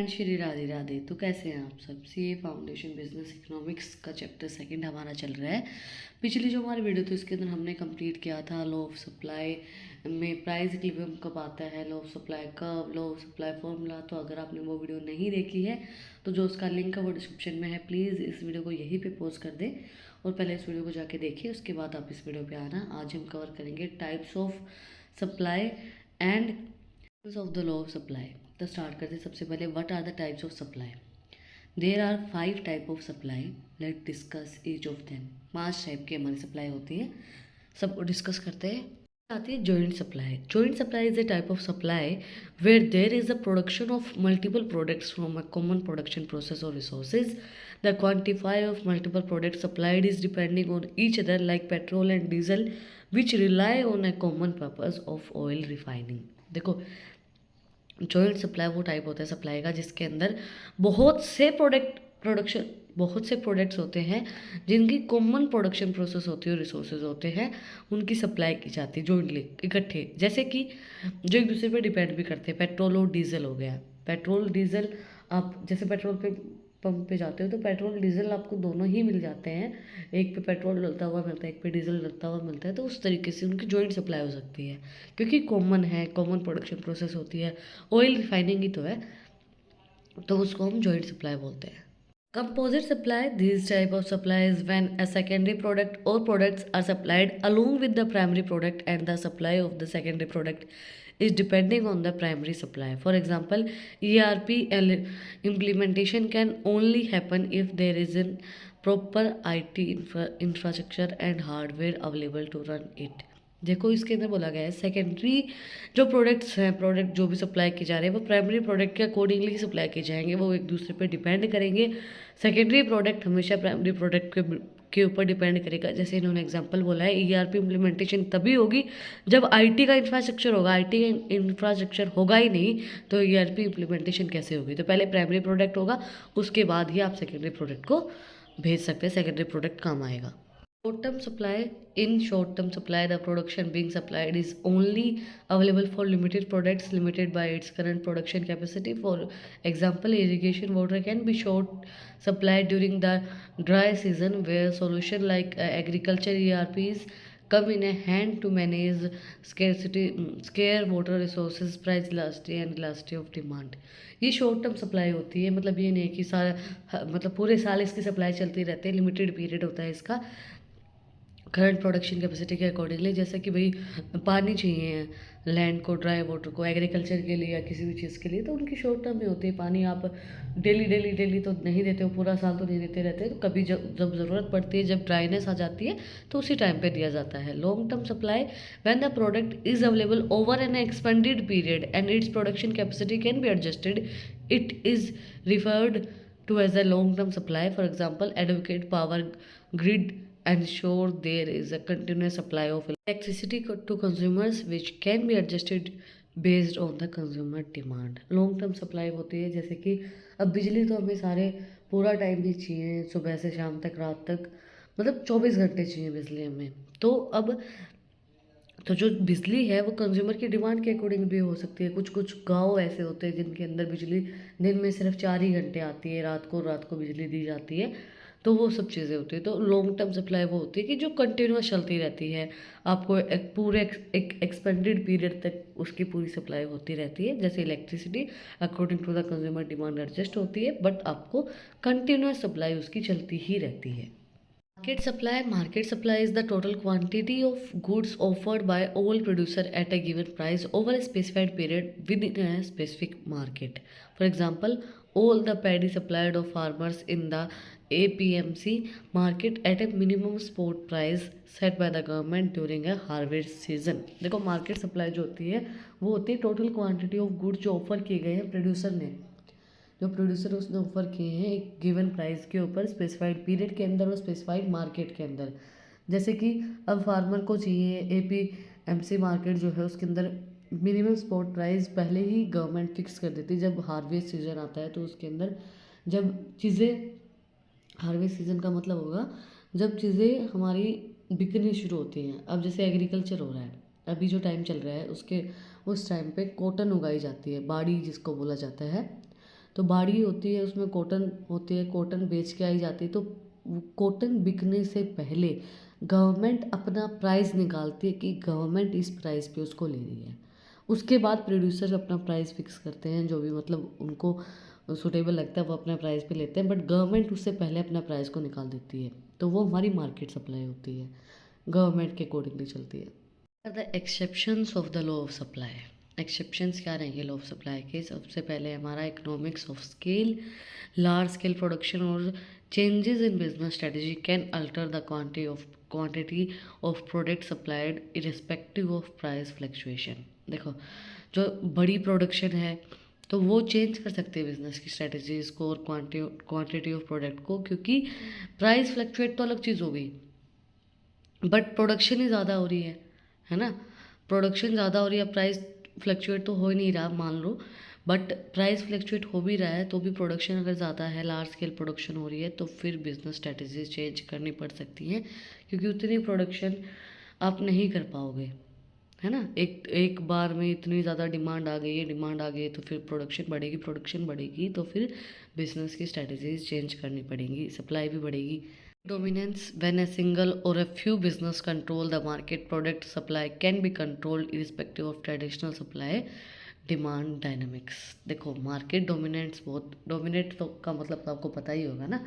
And Shri Radhe Radhe. तो कैसे हैं आप सब। सीए फाउंडेशन बिजनेस इकोनॉमिक्स का चैप्टर सेकंड हमारा चल रहा है। पिछली जो हमारी वीडियो थी उसके अंदर हमने कंप्लीट किया था लॉ ऑफ सप्लाई में प्राइस इक्विलिब्रियम कब आता है, law of supply curve, law of supply formula. तो अगर आपने वो वीडियो नहीं देखी है तो जो उसका लिंक है वो डिस्क्रिप्शन में है, प्लीज़ इस वीडियो को यहीं पे पॉज कर दें और पहले इस वीडियो को जाके देखिए, उसके बाद आप इस वीडियो पे आना। आज हम कवर करेंगे types of supply and of the law of supply. तो स्टार्ट करते हैं। सबसे पहले what are the types of supply. There are 5 type of supply. Let discuss each of them. 5 type की हमारी सप्लाई होती है, सबको डिस्कस करते हैं। आती है joint supply. Joint supply is a type of supply where there is a production of multiple products from a common production process or resources. The quantity of multiple products supplied is depending on each other, like petrol and diesel, which rely on a common purpose of oil refining. देखो, joint supply वो type होता है supply का जिसके अंदर बहुत से बहुत से प्रोडक्ट्स होते हैं जिनकी कॉमन प्रोडक्शन प्रोसेस होती है और रिसोर्सेज होते हैं, उनकी सप्लाई की जाती है जॉइंटली इकट्ठे, जैसे कि जो एक दूसरे पे डिपेंड भी करते हैं। पेट्रोल और डीजल हो गया। पेट्रोल डीजल, आप जैसे पेट्रोल पे पंप पे जाते हो तो पेट्रोल डीजल आपको दोनों ही मिल जाते हैं, एक पे पेट्रोल डलता हुआ मिलता है, एक पे डीजल डलता हुआ मिलता है। तो उस तरीके से उनकी जॉइंट सप्लाई हो सकती है क्योंकि कॉमन है, कॉमन प्रोडक्शन प्रोसेस होती है, ऑयल रिफाइनिंग ही तो है, तो उसको हम जॉइंट सप्लाई बोलते हैं। Composite supply, this type of supply is when a secondary product or products are supplied along with the primary product and the supply of the secondary product is depending on the primary supply. For example, ERP implementation can only happen if there is a proper IT infrastructure and hardware available to run it. देखो, इसके अंदर बोला गया है secondary जो products हैं, product जो भी सप्लाई किए जा रहे हैं वो प्राइमरी प्रोडक्ट के अकॉर्डिंगली सप्लाई किए जाएंगे, वो एक दूसरे पे डिपेंड करेंगे। सेकेंडरी प्रोडक्ट हमेशा प्राइमरी प्रोडक्ट के ऊपर डिपेंड करेगा। जैसे इन्होंने एग्जांपल बोला है, ईआरपी इम्प्लीमेंटेशन तभी होगी जब आईटी का इंफ्रास्ट्रक्चर होगा। आईटी का इंफ्रास्ट्रक्चर होगा ही नहीं तो ईआरपी इम्प्लीमेंटेशन कैसे होगी। तो पहले प्राइमरी प्रोडक्ट होगा, उसके बाद ही आप सेकेंडरी प्रोडक्ट को भेज सकते हैं, सेकेंडरी प्रोडक्ट काम आएगा। Short term supply. In short term supply, the production being supplied is only available for limited products limited by its current production capacity. For example, irrigation water can be short supplied during the dry season, where solution like agriculture ERPs come in a hand to manage scarce water resources, price elasticity and elasticity of demand. ये short term supply होती है, मतलब ये नहीं कि सारा मतलब पूरे साल इसकी सप्लाई चलती रहती है, लिमिटेड पीरियड होता है इसका करंट प्रोडक्शन कैपेसिटी के अकॉर्डिंगली। जैसे कि भाई पानी चाहिए लैंड को, ड्राई वाटर को, एग्रीकल्चर के लिए या किसी भी चीज़ के लिए, तो उनकी शॉर्ट टर्म में होती है। पानी आप डेली तो नहीं देते हो, पूरा साल तो नहीं देते रहते, तो कभी जब ज़रूरत पड़ती है, जब ड्राइनेस आ जाती है तो उसी टाइम पे दिया जाता है। Long term supply, when the product is available over an expended period and its production capacity can be adjusted, it is referred to as a long term supply. For example, advocate power grid ensure there is a continuous supply of electricity to consumers which can be adjusted based on the consumer demand. long term supply होती है, जैसे कि अब बिजली तो हमें सारे पूरा टाइम ही चाहिए, सुबह से शाम तक, रात तक, मतलब 24 घंटे चाहिए बिजली हमें। तो अब तो जो बिजली है वो कंज्यूमर की डिमांड के अकॉर्डिंग भी हो सकती है। कुछ गांव ऐसे होते हैं जिनके अंदर बिजली दिन में सिर्फ 4 ही घंटे आती है, रात को बिजली दी जाती है, तो वो सब चीज़ें होती है। तो लॉन्ग टर्म सप्लाई वो होती है कि जो कंटिन्यूस चलती रहती है, आपको एक पूरे एक एक्सपेंडेड पीरियड तक उसकी पूरी सप्लाई होती रहती है। जैसे electricity according to the consumer demand adjust होती है, बट आपको कंटिन्यूस सप्लाई उसकी चलती ही रहती है। Market supply is the total quantity of goods offered by all producer at a given price over a specified period within a specific market. For example, all the paddy supplied of farmers in the APMC market at a minimum spot price set by the government during a harvest season. देखो, market supply जो होती है वो होती है total quantity of goods जो offer किए गए हैं प्रोड्यूसर ने, जो प्रोड्यूसर उसने ऑफर किए हैं एक गिवन प्राइस के ऊपर स्पेसिफाइड पीरियड के अंदर और स्पेसिफाइड मार्केट के अंदर। जैसे कि अब फार्मर को चाहिए APMC मार्केट जो है उसके अंदर मिनिमम स्पॉट प्राइस पहले ही गवर्नमेंट फिक्स कर देती है। जब हार्वेस्ट सीजन आता है तो उसके अंदर जब चीज़ें, हार्वेस्ट सीजन का मतलब होगा जब चीज़ें हमारी बिकनी शुरू होती हैं। अब जैसे एग्रीकल्चर हो रहा है, अभी जो टाइम चल रहा है उस टाइम पे कॉटन उगाई जाती है, बाड़ी जिसको बोला जाता है। तो बाड़ी होती है, उसमें कॉटन होती है, कॉटन बेच के आई जाती है। तो कॉटन बिकने से पहले गवर्नमेंट अपना प्राइस निकालती है कि गवर्नमेंट इस प्राइस पे उसको ले रही है। उसके बाद प्रोड्यूसर अपना प्राइस फिक्स करते हैं, जो भी मतलब उनको सूटेबल लगता है वो अपना प्राइस पे लेते हैं, बट गवर्नमेंट उससे पहले अपना प्राइस को निकाल देती है। तो वो हमारी मार्केट सप्लाई होती है, गवर्नमेंट के अकॉर्डिंगली चलती है। The exceptions of the law of supply. Exceptions क्या रहेंगे लॉ ऑफ सप्लाई के? सबसे पहले हमारा economics of scale, large scale production और changes in business strategy can alter the quantity of product supplied irrespective of price fluctuation. देखो, जो बड़ी प्रोडक्शन है तो वो चेंज कर सकते हैं बिजनेस की स्ट्रेटजीज को और क्वांटिटी ऑफ प्रोडक्ट को, क्योंकि प्राइस फ्लक्चुएट तो अलग चीज़ हो गई, बट प्रोडक्शन ही ज़्यादा हो रही है ना। प्रोडक्शन ज़्यादा हो रही है, प्राइस फ्लक्चुएट तो हो ही नहीं रहा मान लो, बट प्राइस फ्लक्चुएट हो भी रहा है तो भी प्रोडक्शन अगर ज़्यादा है, लार्ज स्केल प्रोडक्शन हो रही है, तो फिर बिजनेस स्ट्रेटजीज चेंज करनी पड़ सकती हैं, क्योंकि उतनी प्रोडक्शन आप नहीं कर पाओगे, है ना। एक बार में इतनी ज़्यादा डिमांड आ गई है तो फिर प्रोडक्शन बढ़ेगी तो फिर बिजनेस की स्ट्रेटजीज चेंज करनी पड़ेंगी, सप्लाई भी बढ़ेगी। Dominance: when a single or a few business control the market, product supply can be controlled irrespective of traditional supply demand dynamics. देखो, मार्केट डोमिनेंट्स, बहुत डोमिनेट तो का मतलब तो आपको पता ही होगा ना।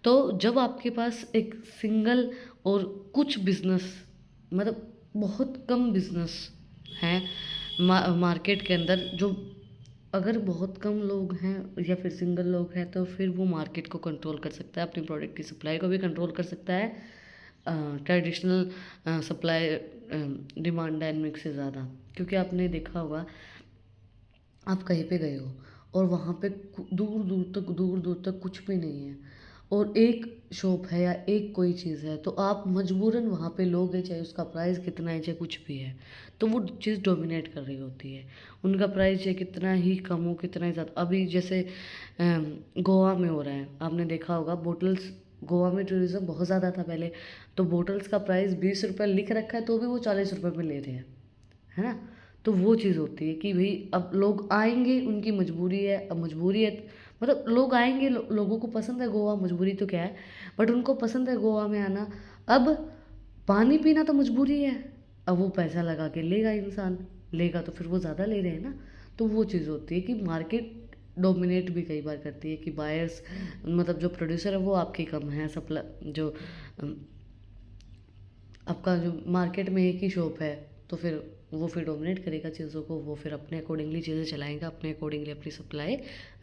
तो जब आपके पास एक सिंगल और कुछ बिजनेस, मतलब बहुत कम बिजनेस हैं मार्केट के अंदर, जो अगर बहुत कम लोग हैं या फिर सिंगल लोग हैं तो फिर वो मार्केट को कंट्रोल कर सकता है, अपनी प्रोडक्ट की सप्लाई को भी कंट्रोल कर सकता है ट्रेडिशनल सप्लाई डिमांड डायनामिक से ज़्यादा। क्योंकि आपने देखा होगा, आप कहीं पे गए हो और वहाँ पे दूर दूर तक कुछ भी नहीं है और एक शॉप है या एक कोई चीज़ है, तो आप मजबूरन वहाँ पे लोगे, चाहे उसका प्राइस कितना है, चाहे कुछ भी है, तो वो चीज़ डोमिनेट कर रही होती है। उनका प्राइस चाहे कितना ही कम हो, कितना ही ज़्यादा। अभी जैसे गोवा में हो रहा है, आपने देखा होगा, बोटल्स, गोवा में टूरिज़्म बहुत ज़्यादा था पहले, तो बोटल्स का प्राइस 20 रुपये लिख रखा है तो भी वो 40 रुपये में ले रहे हैं, है ना। तो वो चीज़ होती है कि भाई अब लोग आएंगे, उनकी मजबूरी है, अब मजबूरी है मतलब लोग आएंगे, लोगों को पसंद है गोवा, मजबूरी तो क्या है, बट उनको पसंद है गोवा में आना। अब पानी पीना तो मजबूरी है, अब वो पैसा लगा के लेगा, इंसान लेगा तो फिर वो ज़्यादा ले रहे हैं ना। तो वो चीज़ होती है कि मार्केट डोमिनेट भी कई बार करती है कि बायर्स, मतलब जो प्रोड्यूसर है वो आपके कम है, सप्लाई जो आपका जो मार्केट में एक ही शॉप है तो फिर वो फिर डोमिनेट करेगा चीज़ों को, वो फिर अपने अकॉर्डिंगली चीज़ें चलाएगा, अपने अकॉर्डिंगली अपनी सप्लाई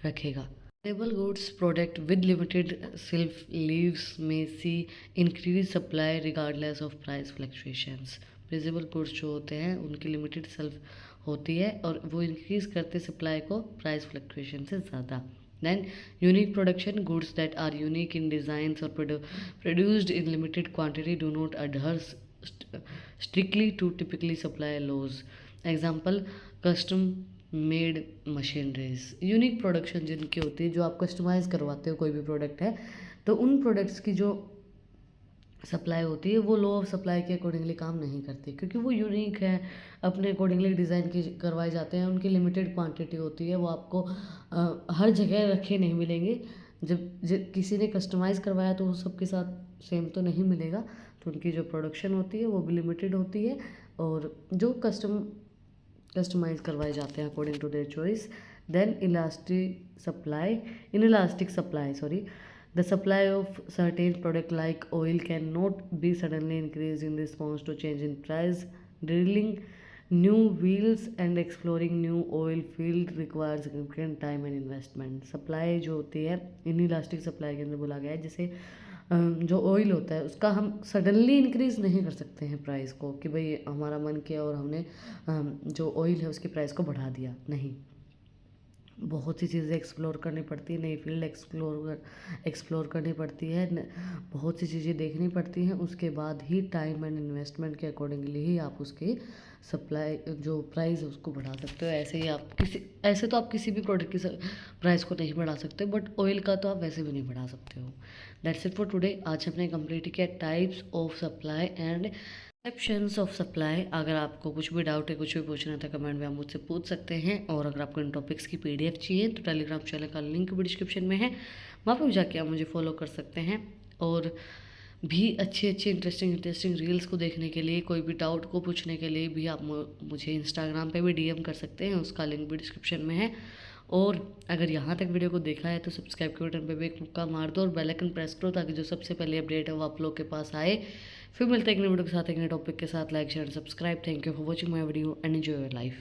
रखेगा। Stable goods product with limited shelf lives में see increase supply regardless of price fluctuations. Perishable goods जो होते हैं उनकी लिमिटेड सेल्फ होती है और वो इंक्रीज करते सप्लाई को प्राइस फ्लक्चुएशन से ज़्यादा। Then unique production: goods that are unique in designs or produced in limited quantity do not adhere strictly to typically supply laws. Example: custom made machineries. Unique production जिनकी होती है, जो आप customise करवाते हो कोई भी प्रोडक्ट है, तो उन प्रोडक्ट्स की जो सप्लाई होती है वो लॉ ऑफ सप्लाई के अकॉर्डिंगली काम नहीं करती, क्योंकि वो यूनिक है, अपने अकॉर्डिंगली डिज़ाइन की करवाए जाते हैं, उनकी लिमिटेड क्वांटिटी होती है, वो आपको हर जगह रखे नहीं मिलेंगे। जब किसी ने कस्टमाइज़ करवाया तो वो सबके साथ सेम तो नहीं मिलेगा, तो उनकी जो प्रोडक्शन होती है वो भी लिमिटेड होती है, और जो कस्टमाइज़ करवाए जाते हैं according to their choice. Then elastic supply, the supply of certain product like oil cannot be suddenly increased in response to change in price. Drilling new wells and exploring new oil field requires significant time and investment. Supply जो होती है inelastic supply के अंदर बोला गया है, जैसे जो ऑयल होता है उसका हम सडनली इंक्रीज़ नहीं कर सकते हैं प्राइस को, कि भाई हमारा मन किया और हमने जो ऑयल है उसकी प्राइस को बढ़ा दिया, नहीं। बहुत सी चीज़ें एक्सप्लोर करनी पड़ती है, नई फील्ड एक्सप्लोर करनी पड़ती है, बहुत सी चीज़ें देखनी पड़ती हैं, उसके बाद ही टाइम एंड इन्वेस्टमेंट के अकॉर्डिंगली ही आप उसकी सप्लाई जो प्राइस है उसको बढ़ा सकते हो। ऐसे तो आप किसी भी प्रोडक्ट की प्राइस को नहीं बढ़ा सकते, बट ऑयल का तो आप वैसे भी नहीं बढ़ा सकते हो। That's it for today. आज हमने कंप्लीट किया types of supply and exceptions of supply. अगर आपको कुछ भी डाउट है, कुछ भी पूछना है तो कमेंट में आप मुझसे पूछ सकते हैं। और अगर आपको इन टॉपिक्स की पीडीएफ चाहिए तो टेलीग्राम चैनल का लिंक भी डिस्क्रिप्शन में है, वहाँ पर जाके आप मुझे फॉलो कर सकते हैं। और भी अच्छे अच्छे इंटरेस्टिंग रील्स को देखने के लिए, कोई भी डाउट को पूछने के लिए भी आप मुझे इंस्टाग्राम पे भी डीएम कर सकते हैं, उसका लिंक भी डिस्क्रिप्शन में है। और अगर यहाँ तक वीडियो को देखा है तो सब्सक्राइब के बटन पे भी एक मुक्का मार दो और बेल आइकन प्रेस करो, ताकि जो सबसे पहले अपडेट है वो आप लोग के पास आए। फिर मिलते हैं एक नए वीडियो के साथ, एक नए टॉपिक के साथ। Like share subscribe. Thank you for watching my video and enjoy your life.